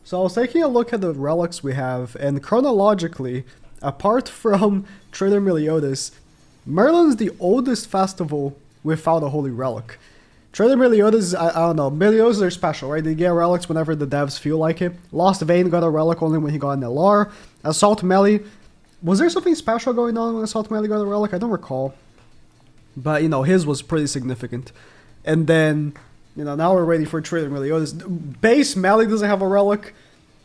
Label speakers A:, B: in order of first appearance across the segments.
A: So I was taking a look at the relics we have, and chronologically, apart from Trader Meliodas, Merlin's the oldest festival without a holy relic. Trader Meliodas, I don't know, Meliodas are special, right? They get relics whenever the devs feel like it. Lost Vein got a relic only when he got an LR. Assault Melee, was there something special going on when Assault Melee got a relic? I don't recall. But, you know, his was pretty significant. And then, you know, now we're ready for Trader Meliodas. Base Melee doesn't have a relic.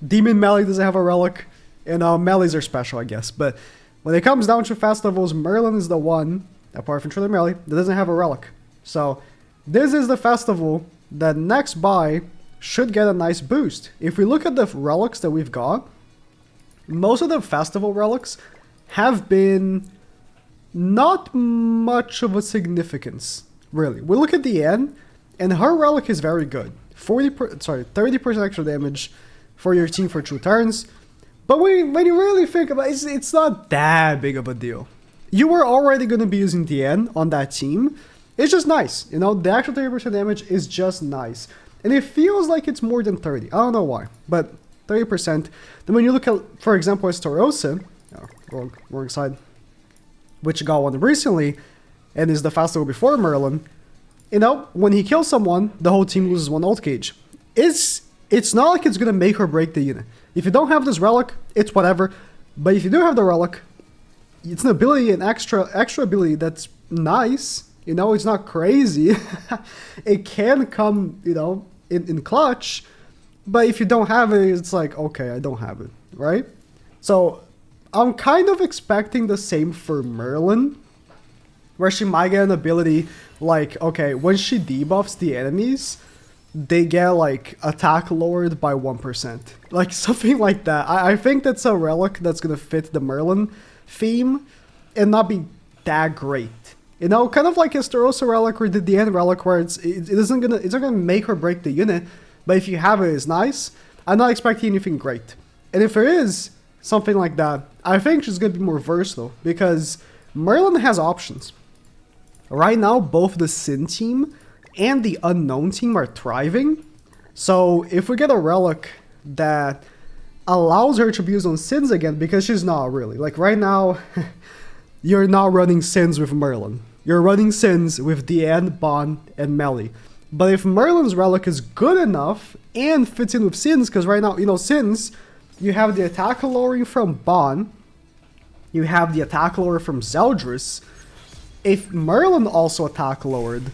A: Demon Melee doesn't have a relic. And Melees are special, I guess. But when it comes down to festivals, Merlin is the one, apart from Trader Melee, that doesn't have a relic. So, this is the festival that next buy should get a nice boost. If we look at the relics that we've got, most of the festival relics have been not much of a significance, really. We look at the end, and her relic is very good. 30% extra damage for your team for 2 turns. But when you really think about it, it's not that big of a deal. You were already going to be using DN on that team. It's just nice, you know, the actual 30% damage is just nice. And it feels like it's more than 30. I don't know why, but 30%. Then when you look at, for example, Estarossa, wrong side, which got one recently, and is the festival before Merlin, you know, when he kills someone, the whole team loses 1 ult gauge. It's not like it's going to make or break the unit. If you don't have this relic, it's whatever. But if you do have the relic, it's an ability, an extra ability that's nice. You know, it's not crazy. It can come, you know, in clutch. But if you don't have it, it's like, okay, I don't have it, right? So I'm kind of expecting the same for Merlin, where she might get an ability like, okay, when she debuffs the enemies, they get like attack lowered by 1%. Like something like that. I think that's a relic that's going to fit the Merlin theme and not be that great. You know, kind of like Estarossa relic or the DN relic, where it's not gonna make or break the unit, but if you have it, it's nice. I'm not expecting anything great. And if there is something like that, I think she's gonna be more versatile, because Merlin has options. Right now, both the Sin team and the Unknown team are thriving. So if we get a relic that allows her to be used on Sins again, because she's not really. Like right now, you're not running Sins with Merlin. You're running Sins with DN, Bond, and Melee. But if Merlin's relic is good enough and fits in with Sins, because right now, you know, Sins, you have the attack lowering from Bond, you have the attack lower from Zeldris. If Merlin also attack lowered,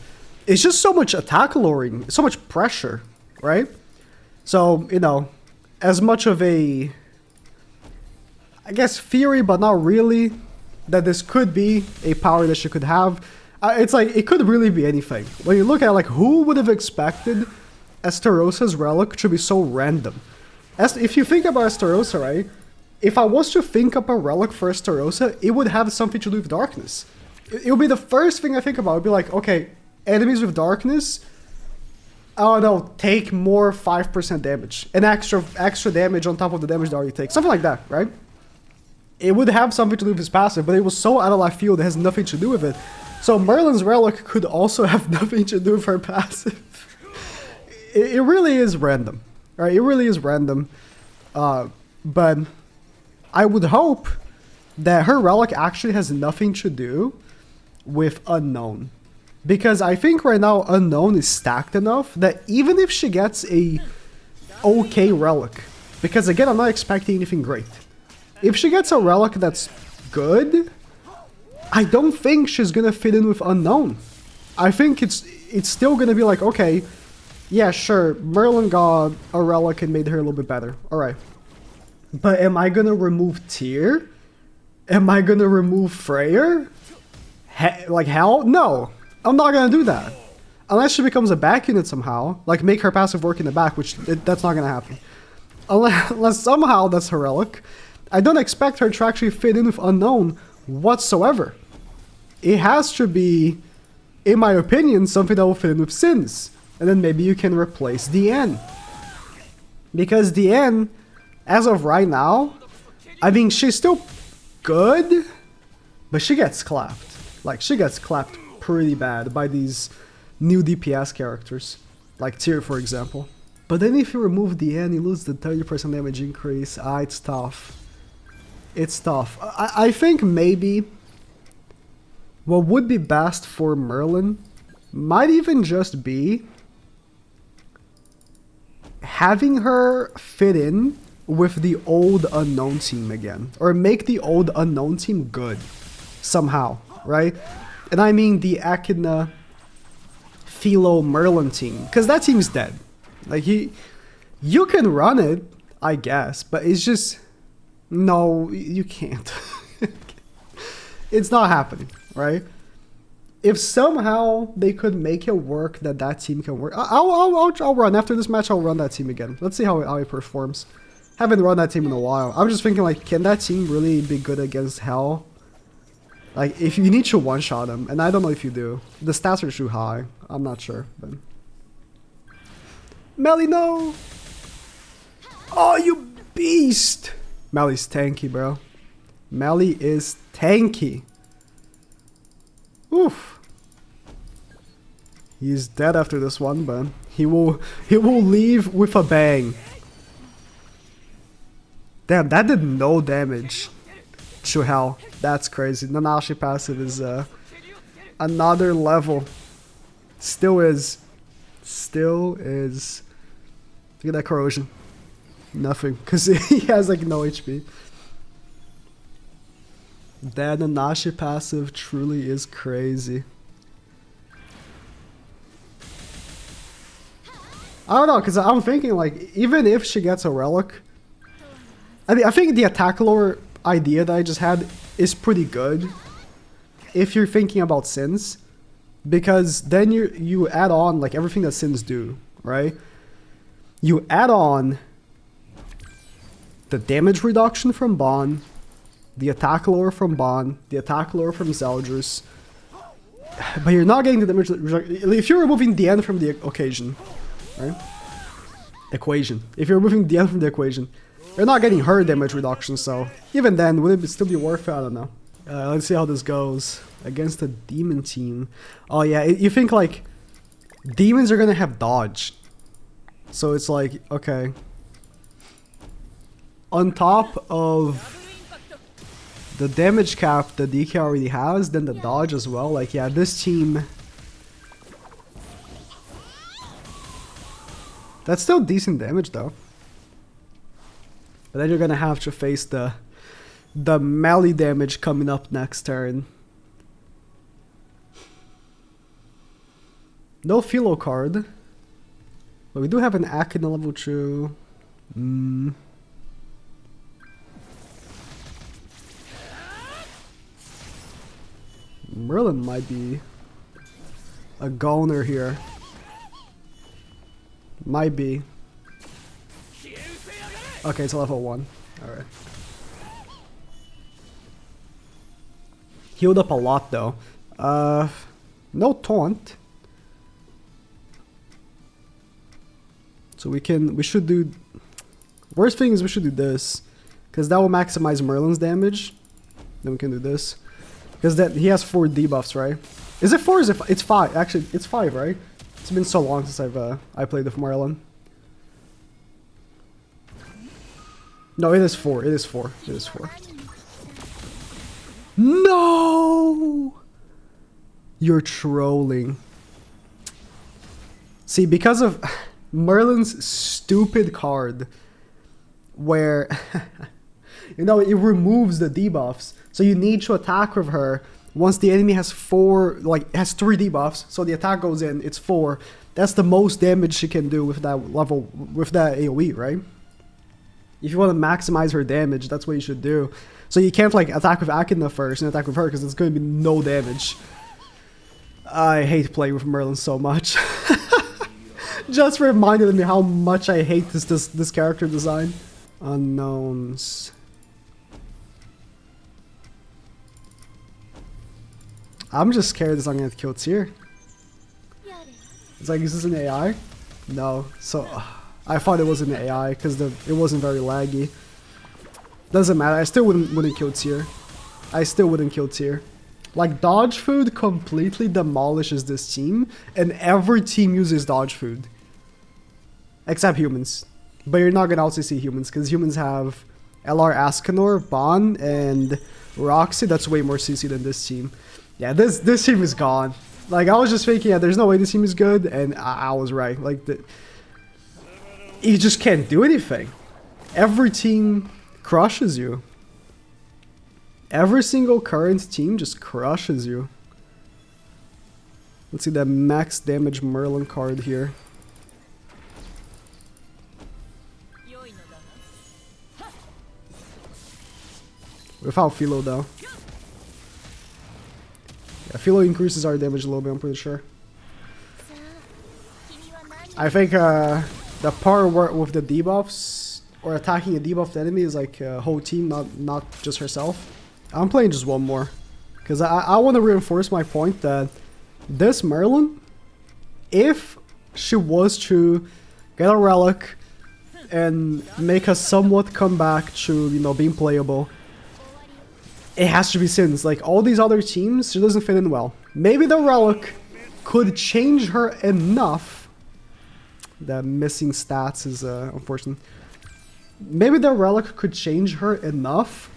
A: it's just so much attack lowering, so much pressure, right? So, you know, as much of a, I guess, theory, but not really, that this could be a power that she could have. It's like, it could really be anything. When you look at, like, who would have expected Estarossa's relic to be so random? If you think about Estarossa, right? If I was to think up a relic for Estarossa, it would have something to do with darkness. It would be the first thing I think about. It would be like, okay, enemies with darkness, I don't know, take more 5% damage. And extra damage on top of the damage they already take. Something like that, right? It would have something to do with his passive, but it was so out of left field, it has nothing to do with it. So Merlin's relic could also have nothing to do with her passive. It really is random, right? It really is random. But I would hope that her relic actually has nothing to do with Unknown. Because I think right now Unknown is stacked enough that even if she gets a okay relic, because again, I'm not expecting anything great. If she gets a relic that's good, I don't think she's gonna fit in with Unknown. I think it's still gonna be like, okay, yeah, sure, Merlin got a relic and made her a little bit better. Alright. But am I gonna remove Tyr? Am I gonna remove Freyr? Like hell? No. I'm not gonna do that. Unless she becomes a back unit somehow. Like make her passive work in the back, which that's not gonna happen. Unless somehow that's her relic. I don't expect her to actually fit in with Unknown whatsoever. It has to be, in my opinion, something that will fit in with Sins. And then maybe you can replace DN. Because DN, as of right now, I mean, she's still good, but she gets clapped. Like, she gets clapped pretty bad by these new DPS characters. Like Tyr, for example. But then if you remove the N, you lose the 30% damage increase. It's tough. It's tough. I think maybe what would be best for Merlin might even just be having her fit in with the old unknown team again. Or make the old unknown team good. Somehow, right? And I mean the Echidna Philo Merlin team. Because that team's dead. Like, you can run it, I guess. But it's just... No, you can't. It's not happening, right? If somehow they could make it work that team can work, I'll run. After this match, I'll run that team again. Let's see how it performs. Haven't run that team in a while. I'm just thinking, like, can that team really be good against Hell? Like, if you need to one-shot him, and I don't know if you do. The stats are too high. I'm not sure, but... Melly, no! Oh, you beast! Melly's tanky, bro. Melly is tanky. Oof. He's dead after this one, but he will leave with a bang. Damn, that did no damage to Hell. That's crazy. Nanashi passive is another level. Still is. Look at that corrosion. Nothing, because he has like no HP. That Nanashi passive truly is crazy. I don't know, because I'm thinking, like, even if she gets a relic, I mean, I think the attack lore idea that I just had is pretty good if you're thinking about Sins, because then you add on like everything that Sins do, right? You add on the damage reduction from Bon, the attack lore from Bon, the attack lore from Zeldris, but you're not getting the damage reduction. If you're removing the end from the occasion, right? Equation. If you're removing the end from the equation, you're not getting her damage reduction, so even then, would it still be worth it? I don't know. Let's see how this goes against the demon team. Oh yeah, you think like demons are gonna have dodge, so it's like, okay, on top of the damage cap that DK already has, then the dodge as well. Like, yeah, this team, that's still decent damage though. But then you're gonna have to face the melee damage coming up next turn. No Philo card. But we do have an Echidna level 2. Merlin might be a goner here. Might be. Okay, it's a level 1. Alright. Healed up a lot though. No taunt. So we should do... Worst thing is we should do this, because that will maximize Merlin's damage. Then we can do this. Because that he has 4 debuffs, right? Is it 4 or is it it's 5? Actually, it's 5, right? It's been so long since I played with Merlin. No, it is 4. It is 4. It is 4. No! You're trolling. See, because of Merlin's stupid card, where you know, it removes the debuffs, so you need to attack with her once the enemy has 3 debuffs, so the attack goes in, it's 4. That's the most damage she can do with that level, with that AoE, right? If you want to maximize her damage, that's what you should do. So you can't like attack with Echidna first and attack with her, because it's going to be no damage. I hate playing with Merlin so much. Just reminded me how much I hate this character design. Unknowns. I'm just scared this I'm gonna kill Tyr. It's like, is this an AI? No. So I thought it was an AI because it wasn't very laggy. Doesn't matter. I still wouldn't kill Tyr. I still wouldn't kill Tyr. Like, dodge food completely demolishes this team, and every team uses dodge food. except humans. But you're not gonna also see humans, because humans have LR Ascanor, Bon, and Roxy. That's way more CC than this team. Yeah, this team is gone. Like, I was just thinking, yeah, there's no way this team is good, and I was right. Like, you just can't do anything. Every team crushes you. Every single current team just crushes you. Let's see that max damage Merlin card here. Without Philo though. Yeah, Philo increases our damage a little bit, I'm pretty sure. I think the part with the debuffs, or attacking a debuffed enemy, is like a whole team, not just herself. I'm playing just one more. Because I want to reinforce my point that this Merlin, if she was to get a relic and make a somewhat comeback to, you know, being playable, it has to be Sins. Like, all these other teams, she doesn't fit in well. Maybe the relic could change her enough. The missing stats is unfortunate. Maybe the relic could change her enough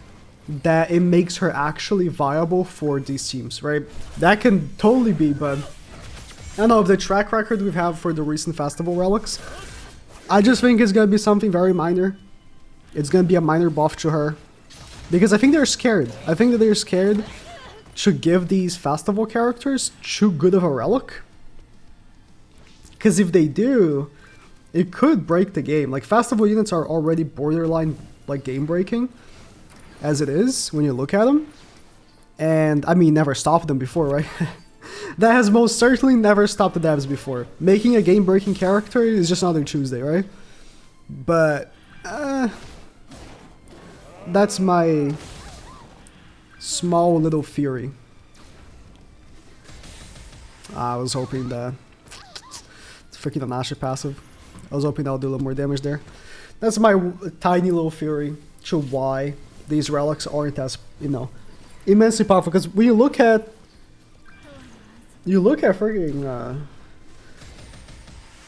A: that it makes her actually viable for these teams, right? That can totally be, but I don't know, if the track record we've had for the recent festival relics, I just think it's gonna be something very minor. It's gonna be a minor buff to her. Because I think they're scared. I think that they're scared to give these festival characters too good of a relic. Because if they do, it could break the game. Like, festival units are already borderline, like, game breaking as it is when you look at them. And I mean, never stopped them before, right? That has most certainly never stopped the devs before. Making a game breaking character is just another Tuesday, right? But that's my small little theory. I was hoping that it's freaking an Asher passive. I was hoping that would do a little more damage there. That's my tiny little theory to why these relics aren't as, you know, immensely powerful. Because when you look at freaking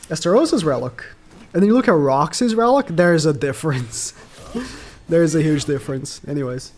A: Esterosa's relic, and then you look at Roxy's relic, there's a difference. There's a huge difference. Anyways.